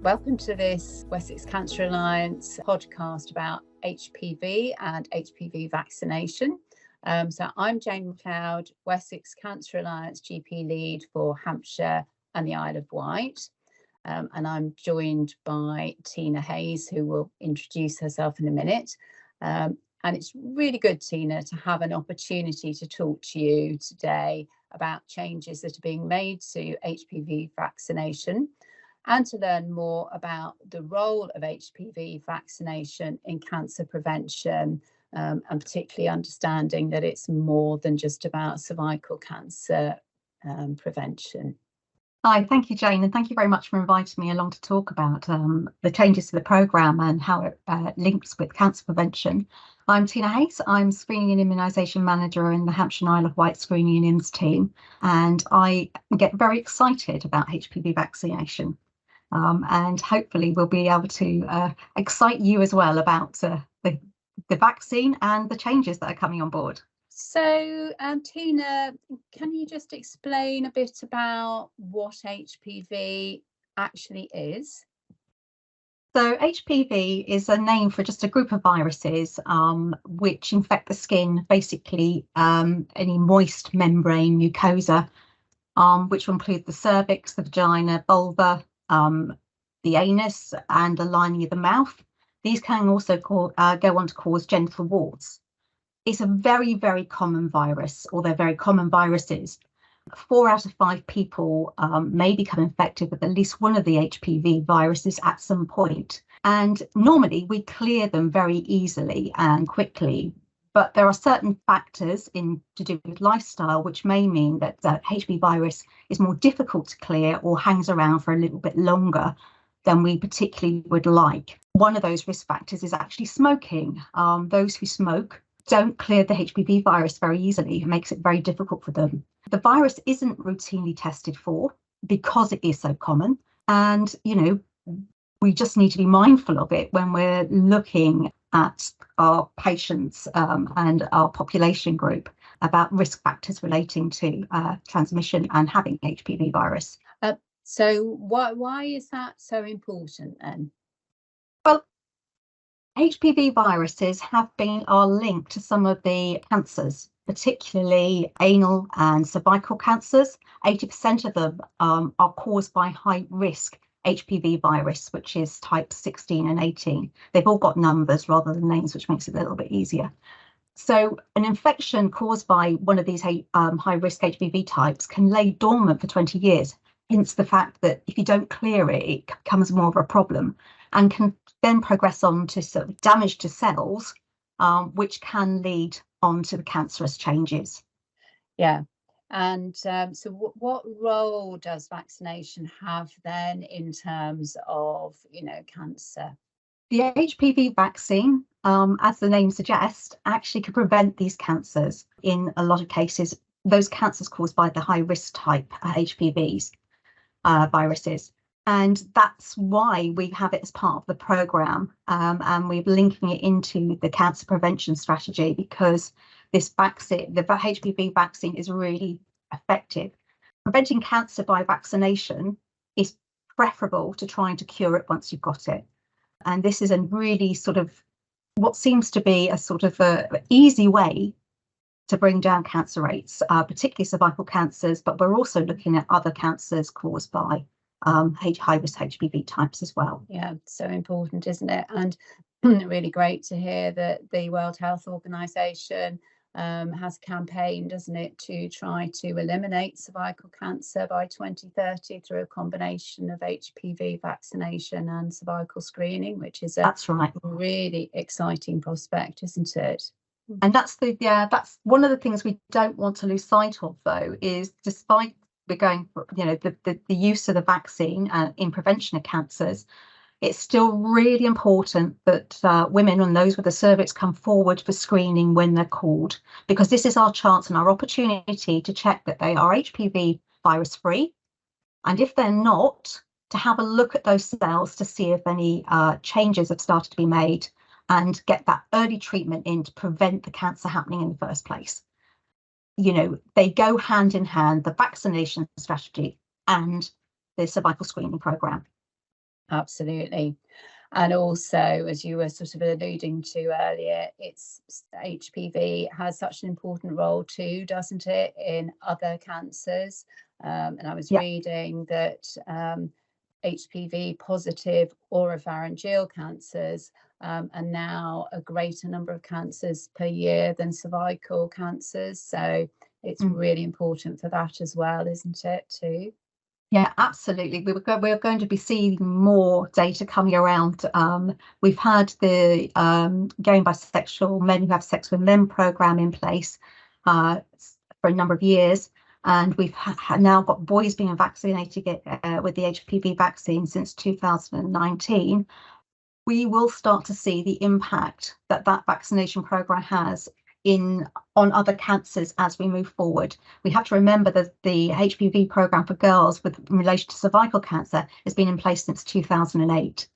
Welcome to this Wessex Cancer Alliance podcast about HPV and HPV vaccination. So I'm Jane McLeod, Wessex Cancer Alliance GP lead for Hampshire and the Isle of Wight. And I'm joined by Tina Hayes, who will introduce herself in a minute. And it's really good, Tina, to have an opportunity to talk to you today about changes that are being made to HPV vaccination, and to learn more about the role of HPV vaccination in cancer prevention, and particularly understanding that it's more than just about cervical cancer prevention. Hi, thank you, Jane, and thank you very much for inviting me along to talk about the changes to the programme and how it links with cancer prevention. I'm Tina Hayes. I'm Screening and Immunisation Manager in the Hampshire and Isle of Wight Screening and IMS team, and I get very excited about HPV vaccination. And hopefully we'll be able to excite you as well about the vaccine and the changes that are coming on board. So, Tina, can you just explain a bit about what HPV actually is? So HPV is a name for just a group of viruses which infect the skin, basically any moist membrane mucosa, which will include the cervix, the vagina, vulva, the anus and the lining of the mouth. These can also go on to cause genital warts. It's a very, very common virus, or they're very common viruses. 4 out of 5 people may become infected with at least one of the HPV viruses at some point. And normally we clear them very easily and quickly, but there are certain factors to do with lifestyle which may mean that the HPV virus is more difficult to clear or hangs around for a little bit longer than we particularly would like. One of those risk factors is actually smoking. Those who smoke don't clear the HPV virus very easily. It makes it very difficult for them. The virus isn't routinely tested for because it is so common. And, we just need to be mindful of it when we're looking at our patients and our population group about risk factors relating to transmission and having HPV virus. So why is that so important then? Well, HPV viruses are linked to some of the cancers, particularly anal and cervical cancers. 80% of them are caused by high risk HPV virus, which is type 16 and 18. They've all got numbers rather than names, which makes it a little bit easier. So an infection caused by one of these high-risk HPV types can lay dormant for 20 years, hence the fact that if you don't clear it, it becomes more of a problem and can then progress on to sort of damage to cells, which can lead on to the cancerous changes. Yeah. And so what role does vaccination have then in terms of, cancer? The HPV vaccine, as the name suggests, actually could prevent these cancers in a lot of cases, those cancers caused by the high risk type HPVs viruses. And that's why we have it as part of the programme, and we're linking it into the cancer prevention strategy, because this vaccine, the HPV vaccine, is really effective. Preventing cancer by vaccination is preferable to trying to cure it once you've got it. And this is a really sort of what seems to be a sort of a easy way to bring down cancer rates, particularly cervical cancers, but we're also looking at other cancers caused by high-risk HPV types as well. Yeah, so important, isn't it? And really great to hear that the World Health Organization has a campaign, doesn't it, to try to eliminate cervical cancer by 2030 through a combination of HPV vaccination and cervical screening, which is That's right. Really exciting prospect, isn't it? And that's one of the things we don't want to lose sight of, though, is despite we're going for the use of the vaccine in prevention of cancers, it's still really important that women and those with a cervix come forward for screening when they're called, because this is our chance and our opportunity to check that they are HPV virus free, and if they're not, to have a look at those cells to see if any changes have started to be made and get that early treatment in to prevent the cancer happening in the first place. They go hand in hand, the vaccination strategy and the cervical screening programme. Absolutely. And also, as you were sort of alluding to earlier, it's HPV has such an important role too, doesn't it, in other cancers? And I was Yeah. reading that HPV positive oropharyngeal cancers are now a greater number of cancers per year than cervical cancers. So it's really important for that as well, isn't it, too? Yeah, absolutely. We're going to be seeing more data coming around. We've had the Gay and Bisexual Men Who Have Sex with Men program in place for a number of years, and we've now got boys being vaccinated with the HPV vaccine since 2019. We will start to see the impact that vaccination program has on other cancers as we move forward. We have to remember that the HPV program for girls in relation to cervical cancer has been in place since 2008.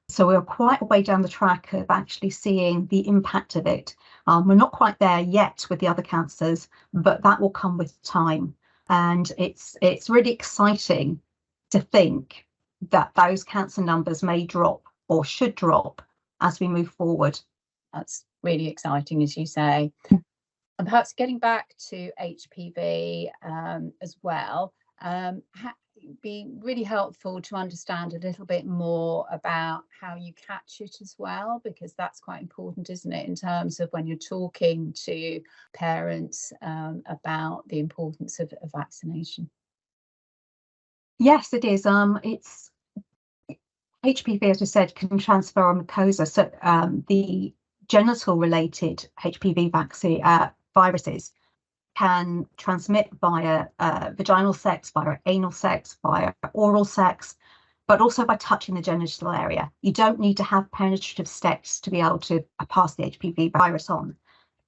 So we're quite a way down the track of actually seeing the impact of it. We're not quite there yet with the other cancers, but that will come with time. And it's really exciting to think that those cancer numbers may drop or should drop as we move forward. That's really exciting, as you say. And perhaps getting back to HPV as well, it'd be really helpful to understand a little bit more about how you catch it as well, because that's quite important, isn't it, in terms of when you're talking to parents about the importance of vaccination. Yes, it is. It's HPV, as we said, can transfer on mucosa. So the genital-related HPV vaccine viruses can transmit via vaginal sex, via anal sex, via oral sex, but also by touching the genital area. You don't need to have penetrative sex to be able to pass the HPV virus on.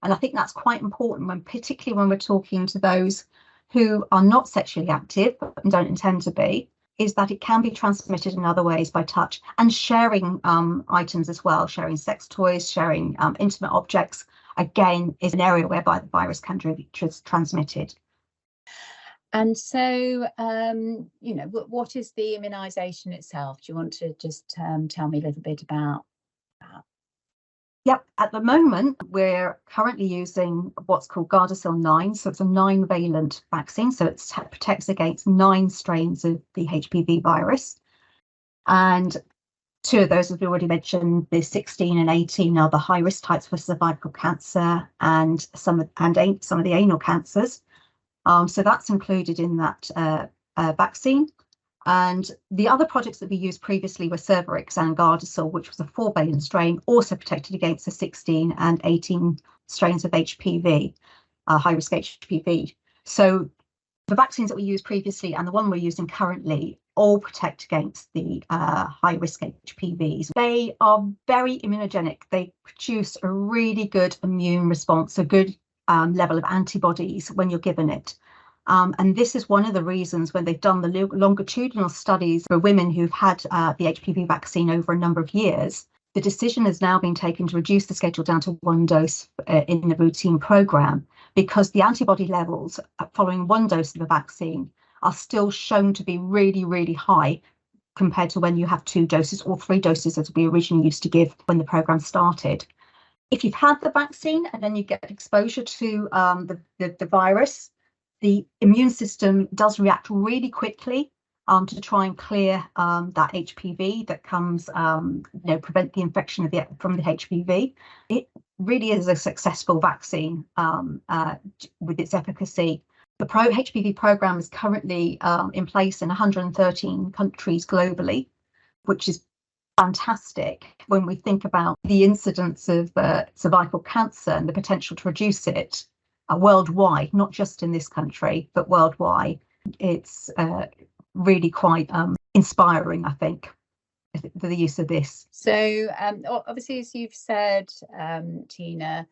And I think that's quite important, particularly when we're talking to those who are not sexually active and don't intend to be, is that it can be transmitted in other ways by touch and sharing items as well. Sharing sex toys, sharing intimate objects, again, is an area whereby the virus can be transmitted. And so, what is the immunisation itself? Do you want to just tell me a little bit about that? Yep, at the moment, we're currently using what's called Gardasil 9. So it's a 9-valent vaccine. So it protects against 9 strains of the HPV virus. And 2 of those, as we already mentioned, the 16 and 18 are the high-risk types for cervical cancer and some of the anal cancers. So that's included in that vaccine. And the other projects that we used previously were Cervarix and Gardasil, which was a 4-valent strain, also protected against the 16 and 18 strains of HPV, high-risk HPV. So the vaccines that we used previously and the one we're using currently all protect against the high-risk HPVs. They are very immunogenic. They produce a really good immune response, a good level of antibodies when you're given it. And this is one of the reasons when they've done the longitudinal studies for women who've had the HPV vaccine over a number of years, the decision has now been taken to reduce the schedule down to 1 dose in the routine program, because the antibody levels following 1 dose of the vaccine are still shown to be really, really high compared to when you have 2 doses or 3 doses as we originally used to give when the program started. If you've had the vaccine and then you get exposure to the virus, the immune system does react really quickly to try and clear that HPV that comes, prevent the infection from the HPV. It really is a successful vaccine with its efficacy. The HPV program is currently in place in 113 countries globally, which is fantastic when we think about the incidence of cervical cancer and the potential to reduce it worldwide, not just in this country, but worldwide. It's really quite inspiring, I think, the use of this. So obviously, as you've said, Tina,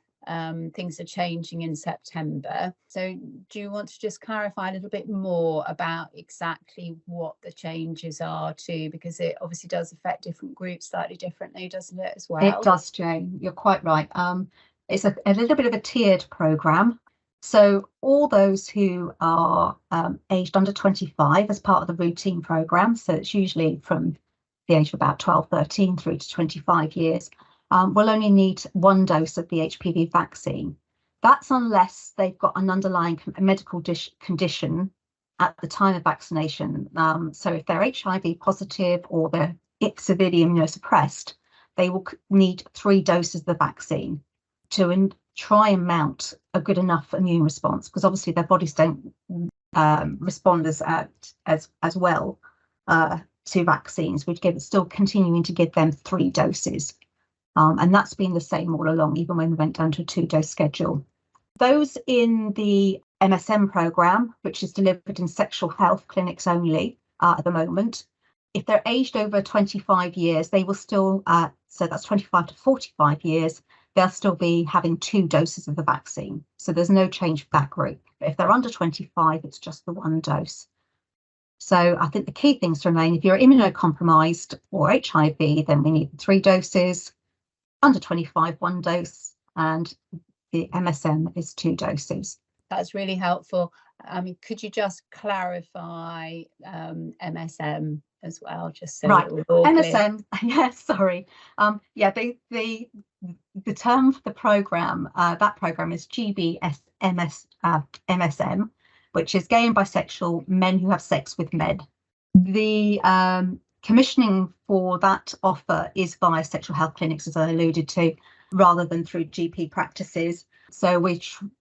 things are changing in September. So do you want to just clarify a little bit more about exactly what the changes are too? Because it obviously does affect different groups slightly differently, doesn't it, as well? It does, Jane. You're quite right. It's a little bit of a tiered programme. So all those who are aged under 25 as part of the routine programme, so it's usually from the age of about 12, 13 through to 25 years will only need 1 dose of the HPV vaccine. That's unless they've got an underlying medical condition at the time of vaccination. So if they're HIV positive or they're severely immunosuppressed, they will need 3 doses of the vaccine to try and mount a good enough immune response, because obviously their bodies don't respond as well to vaccines, which still continuing to give them 3 doses. And that's been the same all along, even when we went down to a 2-dose schedule. Those in the MSM programme, which is delivered in sexual health clinics only at the moment, if they're aged over 25 years, they will still, so that's 25 to 45 years, they'll still be having 2 doses of the vaccine. So there's no change for that group. But if they're under 25, it's just the 1 dose. So I think the key things to remain, if you're immunocompromised or HIV, then we need 3 doses, under 25, 1 dose, and the MSM is 2 doses. That's really helpful. I mean, could you just clarify MSM as well, just so right? MSM, yes, sorry. Yeah, the term for the program, that program is MSM, which is gay and bisexual men who have sex with men. The commissioning for that offer is via sexual health clinics, as I alluded to, rather than through GP practices. So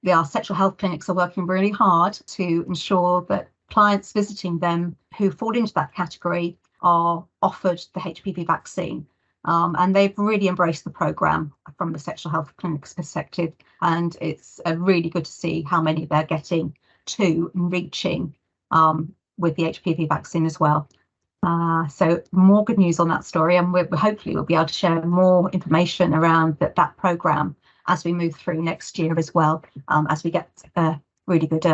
our sexual health clinics are working really hard to ensure that clients visiting them who fall into that category are offered the HPV vaccine. And they've really embraced the programme from the sexual health clinic's perspective. And it's really good to see how many they're getting to and reaching with the HPV vaccine as well. So more good news on that story, and hopefully we'll be able to share more information around that programme as we move through next year as well, as we get really good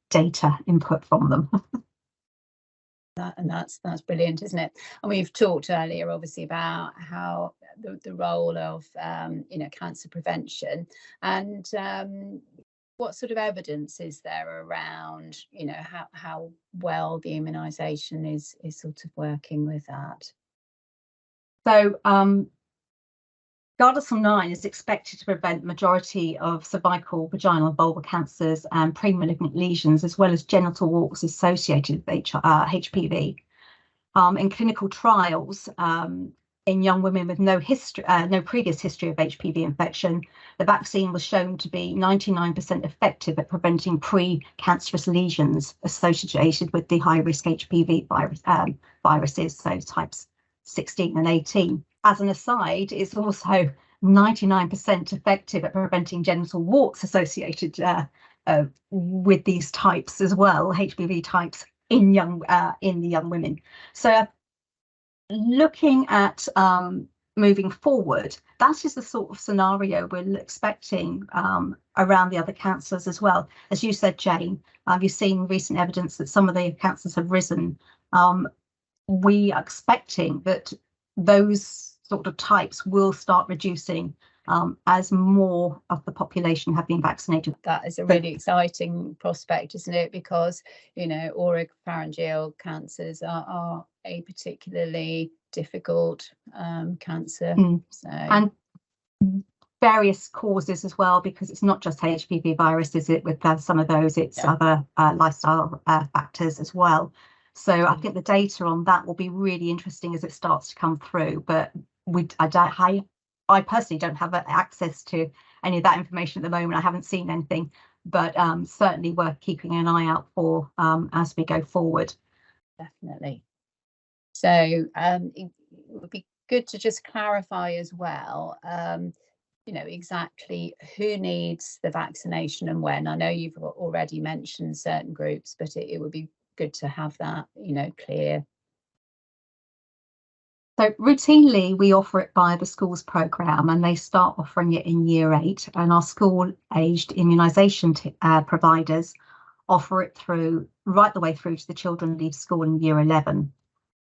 data input from them. And that's brilliant, isn't it? And we've talked earlier, obviously, about how the role of cancer prevention, and what sort of evidence is there around how well the immunisation is sort of working with that? So Gardasil 9 is expected to prevent the majority of cervical, vaginal, and vulvar cancers and pre-malignant lesions, as well as genital warts associated with HPV. In clinical trials, in young women with no previous history of HPV infection, the vaccine was shown to be 99% effective at preventing pre-cancerous lesions associated with the high-risk HPV viruses, so types 16 and 18. As an aside, it's also 99% effective at preventing genital warts associated with these types as well, HPV types in the young women. So looking at moving forward, that is the sort of scenario we're expecting around the other cancers as well. As you said, Jane, you've seen recent evidence that some of the cancers have risen. We are expecting that those sort of types will start reducing as more of the population have been vaccinated. That is a really exciting prospect, isn't it? Because, oropharyngeal cancers are a particularly difficult cancer. So. And various causes as well, because it's not just HPV virus, is it? With some of those, it's other lifestyle factors as well. So I think the data on that will be really interesting as it starts to come through. But I personally don't have access to any of that information at the moment. I haven't seen anything, but certainly worth keeping an eye out for as we go forward. Definitely. So it would be good to just clarify as well, exactly who needs the vaccination and when. I know you've already mentioned certain groups, but it would be good to have that, clear. So routinely we offer it via the schools programme, and they start offering it in year 8, and our school-aged immunisation providers offer it right the way through to the children leave school in year 11.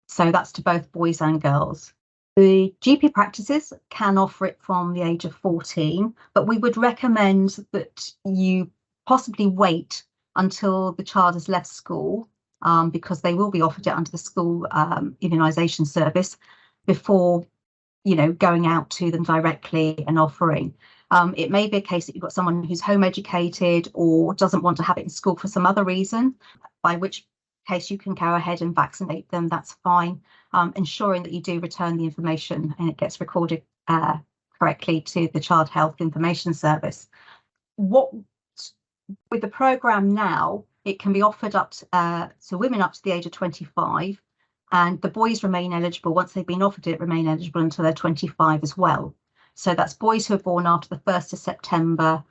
So that's to both boys and girls. The GP practices can offer it from the age of 14, but we would recommend that you possibly wait until the child has left school, because they will be offered it under the school immunisation service. before, going out to them directly and offering. It may be a case that you've got someone who's home educated or doesn't want to have it in school for some other reason, by which case you can go ahead and vaccinate them. That's fine. Ensuring that you do return the information and it gets recorded correctly to the Child Health Information Service. With the programme now, it can be offered up to women up to the age of 25, and the boys remain eligible. Once they've been offered it, remain eligible until they're 25 as well. So that's boys who are born after the 1st of September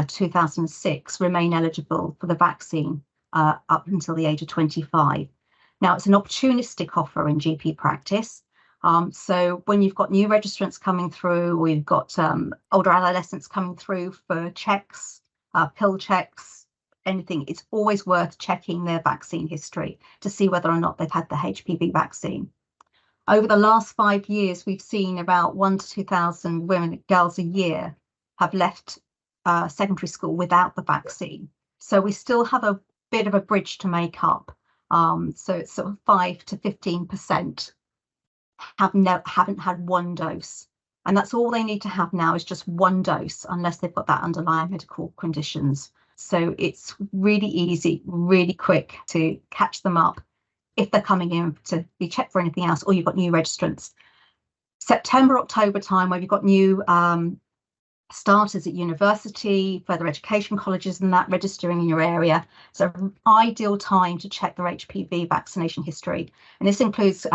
2006 remain eligible for the vaccine up until the age of 25. Now, it's an opportunistic offer in GP practice. So when you've got new registrants coming through, or you've got older adolescents coming through for checks, pill checks, anything, it's always worth checking their vaccine history to see whether or not they've had the HPV vaccine. Over the last 5 years, we've seen about 1,000 to 2,000 women and girls a year have left secondary school without the vaccine. So we still have a bit of a bridge to make up. So it's sort of 5 to 15% haven't had one dose. And that's all they need to have now, is just one dose, unless they've got that underlying medical conditions. So it's really easy, really quick to catch them up if they're coming in to be checked for anything else, or you've got new registrants. September, October time, where you've got new starters at university, further education colleges and that registering in your area. So an ideal time to check their HPV vaccination history. And this includes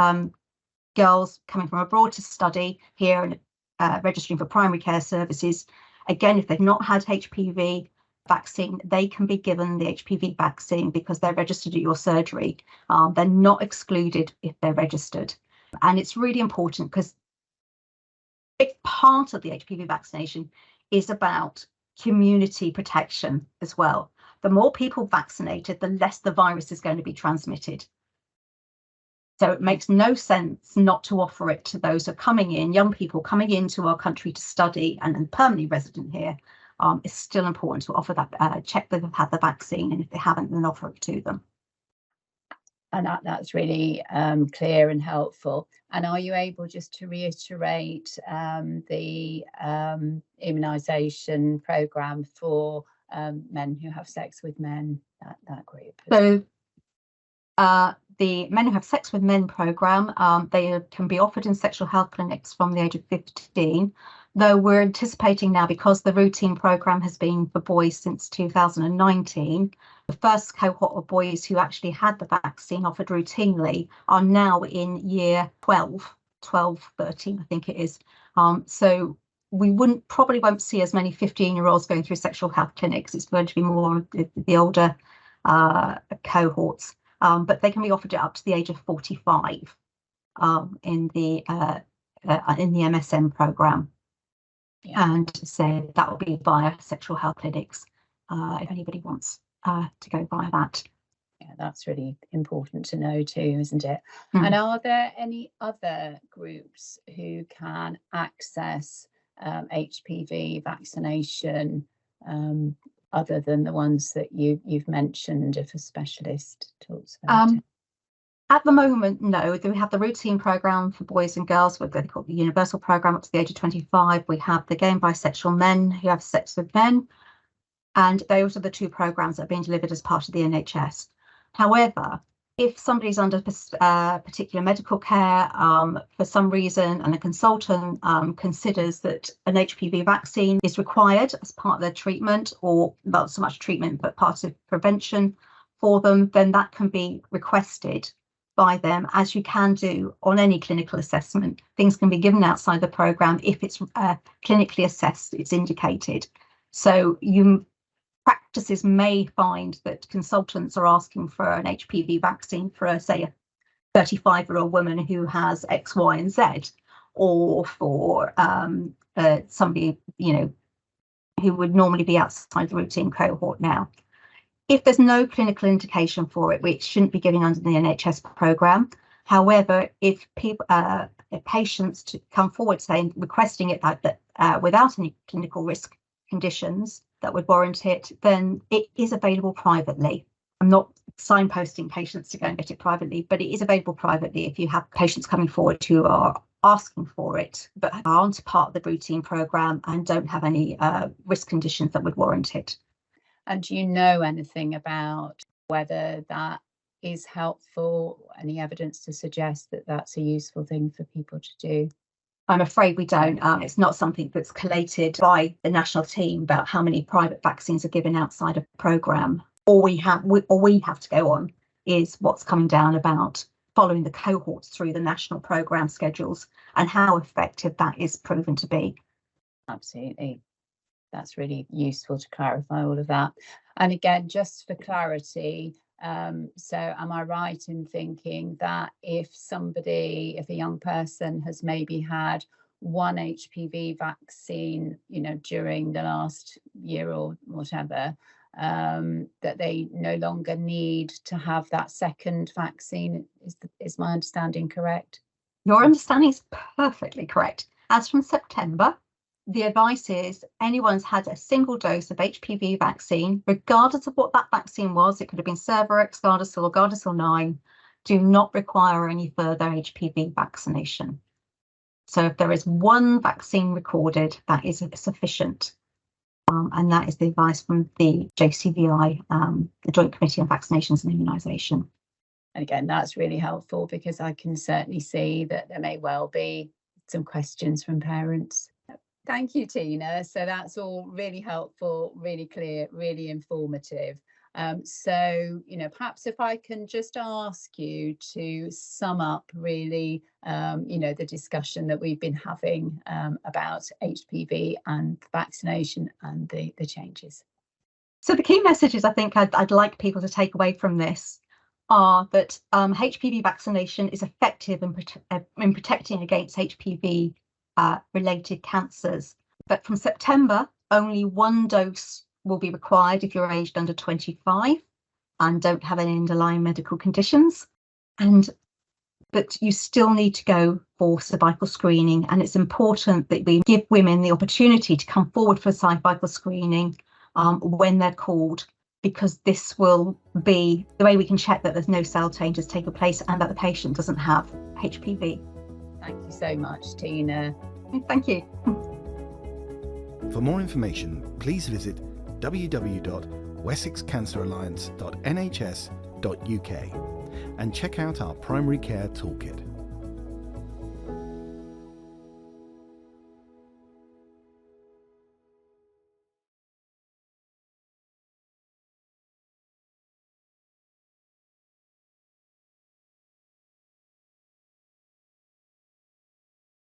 girls coming from abroad to study here and registering for primary care services. Again, if they've not had HPV vaccine, they can be given the HPV vaccine because they're registered at your surgery. They're not excluded if they're registered. And it's really important because part of the HPV vaccination is about community protection as well. The more people vaccinated, the less the virus is going to be transmitted. So it makes no sense not to offer it to those who are coming in, young people coming into our country to study and permanently resident here. It's still important to offer that, check that they've had the vaccine, and if they haven't, then offer it to them. And that's really clear and helpful. And are you able just to reiterate the immunisation programme for men who have sex with men, that group? So the Men Who Have Sex with Men programme, they can be offered in sexual health clinics from the age of 15, though we're anticipating now, because the routine programme has been for boys since 2019, the first cohort of boys who actually had the vaccine offered routinely are now in year 12, 13, I think it is. So we probably won't see as many 15-year-olds going through sexual health clinics. It's going to be more the older cohorts. But they can be offered it up to the age of 45 in the MSM programme. Yeah. And so that will be via sexual health clinics if anybody wants to go via that. Yeah, that's really important to know too, isn't it? Mm. And are there any other groups who can access HPV vaccination other than the ones that you've mentioned, if a specialist talks about it? At the moment, no. We have the routine programme for boys and girls, what they call the universal programme up to the age of 25. We have the gay and bisexual men who have sex with men, and those are the two programmes that are being delivered as part of the NHS. However, if somebody's under particular medical care for some reason, and a consultant considers that an HPV vaccine is required as part of their treatment, or not so much treatment, but part of prevention for them, then that can be requested by them, as you can do on any clinical assessment. Things can be given outside the programme if it's clinically assessed, it's indicated. So practices may find that consultants are asking for an HPV vaccine for, say, a 35-year-old woman who has X, Y, and Z, or for somebody, who would normally be outside the routine cohort now. If there's no clinical indication for it, we shouldn't be giving under the NHS programme. However, if patients come forward saying requesting it without any clinical risk conditions that would warrant it, then it is available privately. I'm not signposting patients to go and get it privately, but it is available privately if you have patients coming forward who are asking for it, but aren't part of the routine programme and don't have any risk conditions that would warrant it. And do you know anything about whether that is helpful? Any evidence to suggest that that's a useful thing for people to do? I'm afraid we don't. It's not something that's collated by the national team about how many private vaccines are given outside of the programme. All we have to go on is what's coming down about following the cohorts through the national programme schedules and how effective that is proven to be. Absolutely. That's really useful to clarify all of that. And again, just for clarity, so am I right in thinking that if a young person has maybe had one HPV vaccine, during the last year or whatever, that they no longer need to have that second vaccine? Is my understanding correct? Your understanding is perfectly correct. As from September, the advice is anyone's had a single dose of HPV vaccine, regardless of what that vaccine was, it could have been Cervarix, Gardasil or Gardasil 9, do not require any further HPV vaccination. So if there is one vaccine recorded, that is sufficient. And that is the advice from the JCVI, the Joint Committee on Vaccinations and Immunisation. And again, that's really helpful because I can certainly see that there may well be some questions from parents. Thank you, Tina. So that's all really helpful, really clear, really informative. So, perhaps if I can just ask you to sum up really, the discussion that we've been having about HPV and vaccination and the changes. So the key messages I think I'd like people to take away from this are that HPV vaccination is effective in protecting against HPV related cancers. But from September, only one dose will be required if you're aged under 25 and don't have any underlying medical conditions. But you still need to go for cervical screening, and it's important that we give women the opportunity to come forward for cervical screening when they're called, because this will be the way we can check that there's no cell changes taking place and that the patient doesn't have HPV. Thank you so much, Tina. Thank you. For more information, please visit www.wessexcanceralliance.nhs.uk and check out our primary care toolkit.